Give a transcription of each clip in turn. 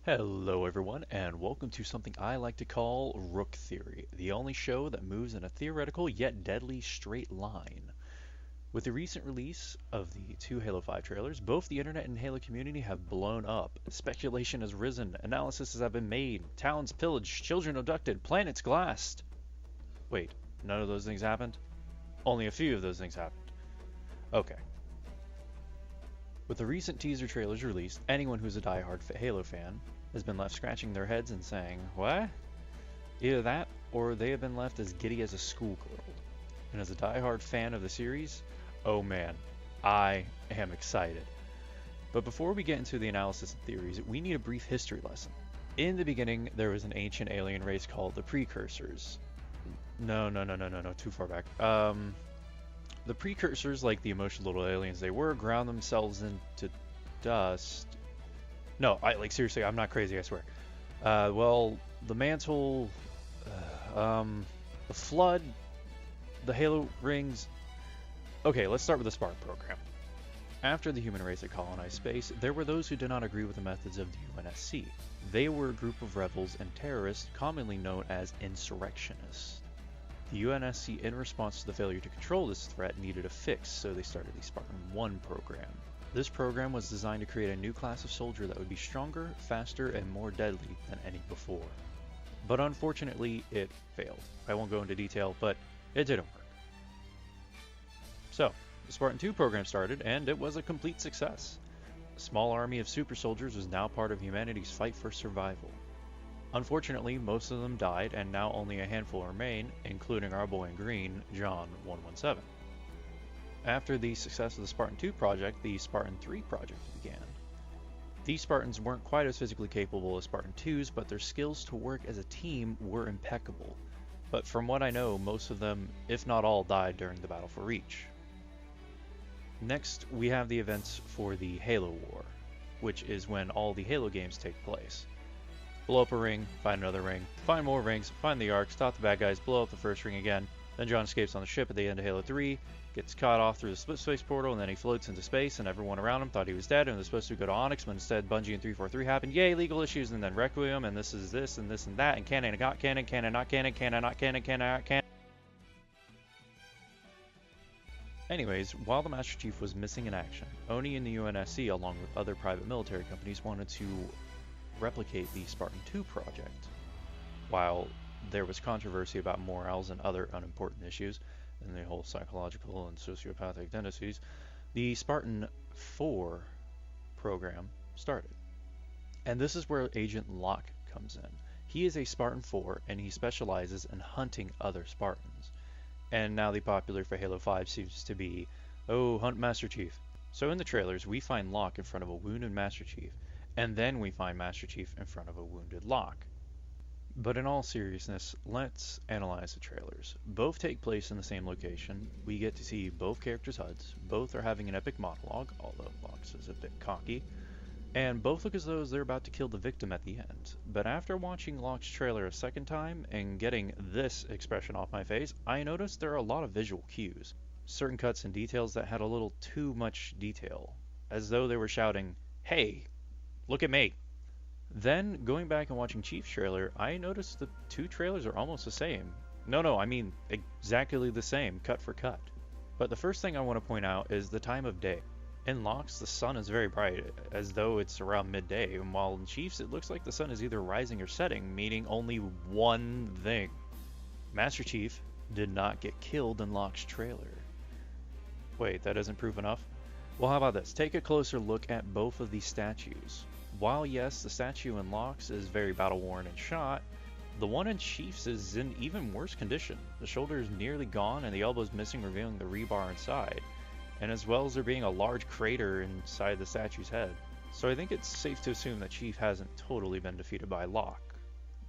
Hello, everyone, and welcome to something I like to call Rook Theory, the only show that moves in a theoretical yet deadly straight line. With the recent release of the two Halo 5 trailers, both the internet and Halo community have blown up. Speculation has risen, analyses have been made, towns pillaged, children abducted, planets glassed. Wait, none of those things happened? Only a few of those things happened. Okay. With the recent teaser trailers released, anyone who's a die-hard Halo fan has been left scratching their heads and saying, what? Either that, or they have been left as giddy as a schoolgirl. And as a die-hard fan of the series, oh man, I am excited. But before we get into the analysis and theories, we need a brief history lesson. In the beginning, there was an ancient alien race called the Precursors. No, too far back. The Precursors, like the emotional little aliens they were, ground themselves into dust. No, seriously, I'm not crazy, I swear. Well, the mantle, the flood, the Halo rings. Okay, let's start with the Spartan program. After the human race had colonized space, there were those who did not agree with the methods of the UNSC. They were a group of rebels and terrorists commonly known as insurrectionists. The UNSC, in response to the failure to control this threat, needed a fix, so they started the Spartan 1 program. This program was designed to create a new class of soldier that would be stronger, faster, and more deadly than any before. But unfortunately, it failed. I won't go into detail, but it didn't work. So, the Spartan 2 program started, and it was a complete success. A small army of super soldiers was now part of humanity's fight for survival. Unfortunately, most of them died, and now only a handful remain, including our boy in green, John 117. After the success of the Spartan 2 project, the Spartan 3 project began. These Spartans weren't quite as physically capable as Spartan 2s, but their skills to work as a team were impeccable. But from what I know, most of them, if not all, died during the Battle for Reach. Next, we have the events for the Halo War, which is when all the Halo games take place. Blow up a ring, find another ring, find more rings, find the Ark, stop the bad guys, blow up the first ring again. Then John escapes on the ship at the end of Halo 3, gets caught off through the split space portal, and then he floats into space, and everyone around him thought he was dead and was supposed to go to Onyx, but instead Bungie and 343 happened. Yay, legal issues, and then Requiem, and this is this, and this and that, and canon, not canon, canon, not canon, canon, not canon, canon, not canon. Anyways, while the Master Chief was missing in action, Oni and the UNSC, along with other private military companies, wanted to replicate the Spartan 2 project. While there was controversy about morals and other unimportant issues, and the whole psychological and sociopathic tendencies, the Spartan 4 program started. And this is where Agent Locke comes in. He is a Spartan 4, and he specializes in hunting other Spartans. And now the popular for Halo 5 seems to be, oh, hunt Master Chief. So in the trailers, we find Locke in front of a wounded Master Chief, and then we find Master Chief in front of a wounded Locke. But in all seriousness, let's analyze the trailers. Both take place in the same location. We get to see both characters' HUDs. Both are having an epic monologue, although Locke's is a bit cocky. And both look as though they're about to kill the victim at the end. But after watching Locke's trailer a second time and getting this expression off my face, I noticed there are a lot of visual cues. Certain cuts and details that had a little too much detail. As though they were shouting, "Hey, look at me!" Then, going back and watching Chief's trailer, I noticed the two trailers are almost the same. No, I mean exactly the same, cut for cut. But the first thing I want to point out is the time of day. In Locke's, the sun is very bright, as though it's around midday, and while in Chief's, it looks like the sun is either rising or setting, meaning only one thing. Master Chief did not get killed in Locke's trailer. Wait, that isn't proof enough? Well, how about this? Take a closer look at both of these statues. While yes, the statue in Locke's is very battle-worn and shot, the one in Chief's is in even worse condition. The shoulder is nearly gone and the elbow is missing, revealing the rebar inside, and as well as there being a large crater inside the statue's head. So I think it's safe to assume that Chief hasn't totally been defeated by Locke.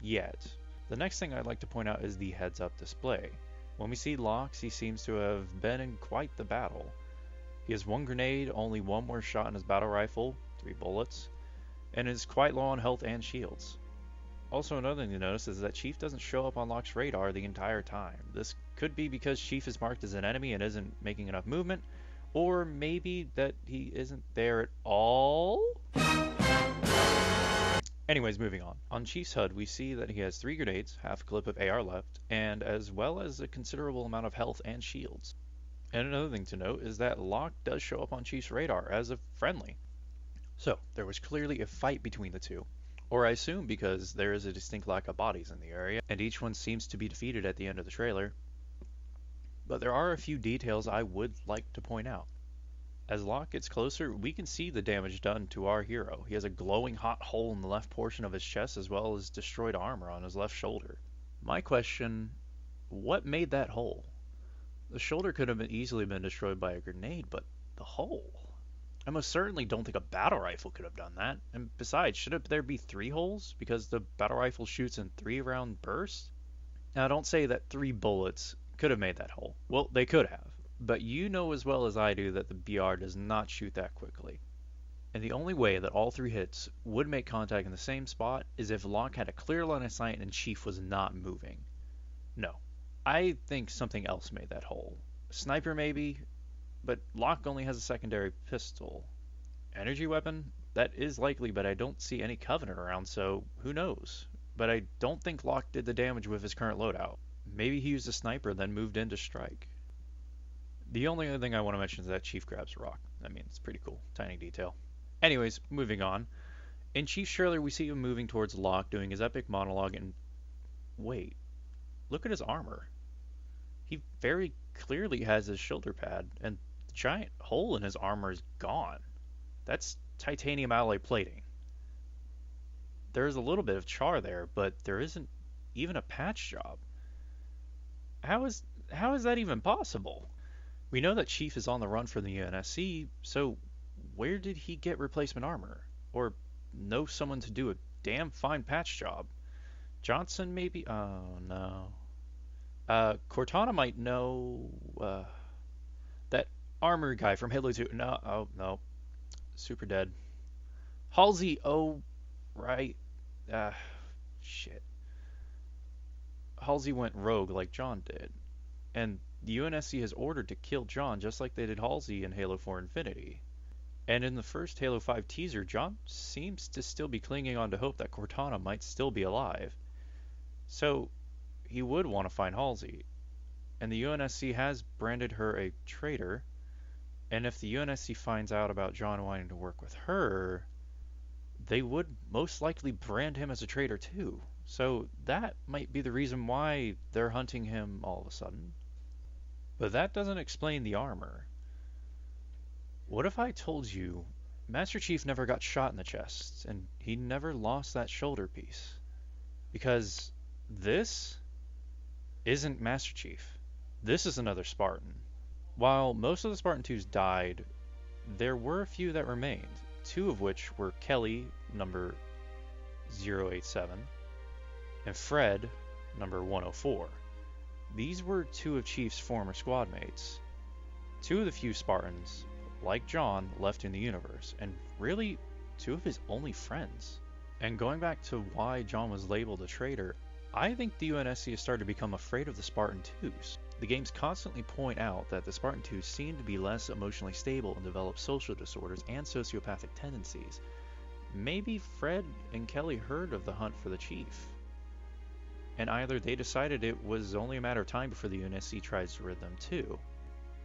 Yet. The next thing I'd like to point out is the heads-up display. When we see Locke's, he seems to have been in quite the battle. He has one grenade, only one more shot in his battle rifle, 3 bullets, and is quite low on health and shields. Also, another thing to notice is that Chief doesn't show up on Locke's radar the entire time. This could be because Chief is marked as an enemy and isn't making enough movement, or maybe that he isn't there at all? Anyways, moving on. On Chief's HUD, we see that he has 3 grenades, half a clip of AR left, and as well as a considerable amount of health and shields. And another thing to note is that Locke does show up on Chief's radar as a friendly. So, there was clearly a fight between the two. Or I assume because there is a distinct lack of bodies in the area, and each one seems to be defeated at the end of the trailer. But there are a few details I would like to point out. As Locke gets closer, we can see the damage done to our hero. He has a glowing hot hole in the left portion of his chest as well as destroyed armor on his left shoulder. My question, what made that hole? The shoulder could have easily been destroyed by a grenade, but the hole? I most certainly don't think a battle rifle could have done that. And besides, should there be 3 holes? Because the battle rifle shoots in 3-round bursts? Now, don't say that 3 bullets could have made that hole. Well, they could have. But you know as well as I do that the BR does not shoot that quickly. And the only way that all 3 hits would make contact in the same spot is if Locke had a clear line of sight and Chief was not moving. No. I think something else made that hole. Sniper maybe, but Locke only has a secondary pistol. Energy weapon? That is likely, but I don't see any Covenant around, so who knows? But I don't think Locke did the damage with his current loadout. Maybe he used a sniper, then moved in to strike. The only other thing I want to mention is that Chief grabs a rock. I mean, it's pretty cool. Tiny detail. Anyways, moving on. In Chief's trailer, we see him moving towards Locke, doing his epic monologue, and wait, look at his armor. He very clearly has his shoulder pad, and the giant hole in his armor is gone. That's titanium alloy plating. There's a little bit of char there, but there isn't even a patch job. How is that even possible? We know that Chief is on the run from the UNSC, so where did he get replacement armor? Or know someone to do a damn fine patch job? Johnson maybe? Oh no. Cortana might know that armor guy from Halo 2. No, oh no. Super dead. Halsey, oh right. Shit. Halsey went rogue like John did. And the UNSC has ordered to kill John just like they did Halsey in Halo 4 Infinity. And in the first Halo 5 teaser, John seems to still be clinging on to hope that Cortana might still be alive. So he would want to find Halsey. And the UNSC has branded her a traitor. And if the UNSC finds out about John wanting to work with her, they would most likely brand him as a traitor too. So that might be the reason why they're hunting him all of a sudden. But that doesn't explain the armor. What if I told you Master Chief never got shot in the chest, and he never lost that shoulder piece? Because this isn't Master Chief. This is another Spartan. While most of the Spartan 2s died, there were a few that remained, 2 of which were Kelly, number 087, and Fred, number 104. These were 2 of Chief's former squad mates. 2 of the few Spartans, like John, left in the universe, and really 2 of his only friends. And going back to why John was labeled a traitor, I think the UNSC has started to become afraid of the Spartan 2s. The games constantly point out that the Spartan 2s seem to be less emotionally stable and develop social disorders and sociopathic tendencies. Maybe Fred and Kelly heard of the hunt for the Chief, and either they decided it was only a matter of time before the UNSC tries to rid them too.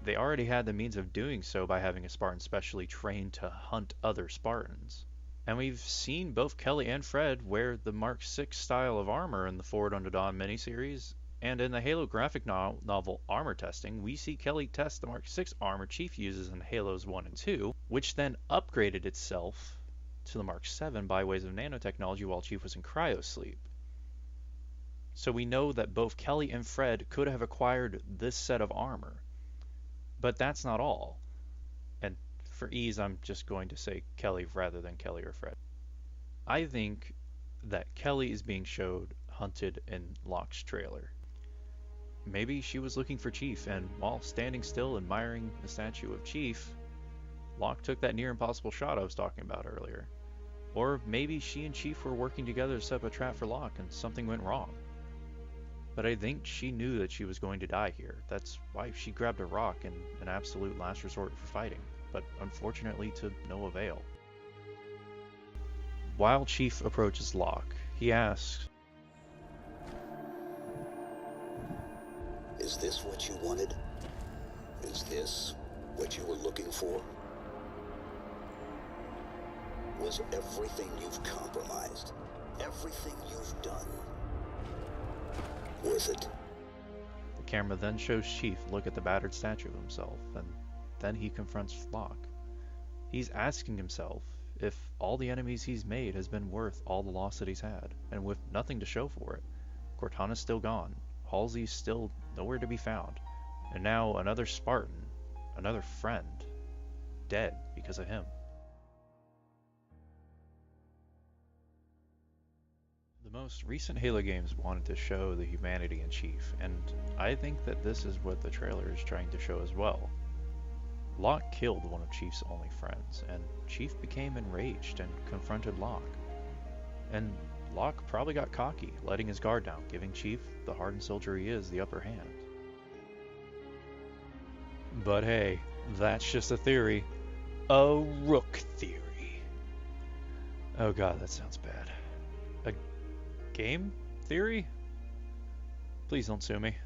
They already had the means of doing so by having a Spartan specially trained to hunt other Spartans. And we've seen both Kelly and Fred wear the Mark VI style of armor in the Forward Unto Dawn miniseries, and in the Halo graphic novel Armor Testing, we see Kelly test the Mark VI armor Chief uses in Halos 1 and 2, which then upgraded itself to the Mark VII by ways of nanotechnology while Chief was in cryosleep. So we know that both Kelly and Fred could have acquired this set of armor. But that's not all. And for ease, I'm just going to say Kelly rather than Kelly or Fred. I think that Kelly is being showed hunted in Locke's trailer. Maybe she was looking for Chief, and while standing still admiring the statue of Chief, Locke took that near impossible shot I was talking about earlier. Or maybe she and Chief were working together to set up a trap for Locke and something went wrong. But I think she knew that she was going to die here. That's why she grabbed a rock in an absolute last resort for fighting, but unfortunately to no avail. while Chief approaches Locke, he asks, "Is this what you wanted? Is this what you were looking for? Was everything you've compromised, everything you've done, worth it?" The camera then shows Chief look at the battered statue of himself, and then he confronts Locke. He's asking himself if all the enemies he's made has been worth all the loss that he's had, and with nothing to show for it. Cortana's still gone, Halsey's still nowhere to be found, and now another Spartan, another friend, dead because of him. The most recent Halo games wanted to show the humanity in Chief, and I think that this is what the trailer is trying to show as well. Locke killed one of Chief's only friends, and Chief became enraged and confronted Locke. And Locke probably got cocky, letting his guard down, giving Chief, the hardened soldier he is, the upper hand. But hey, that's just a theory. A Rook theory. Oh god, that sounds bad. A game theory? Please don't sue me.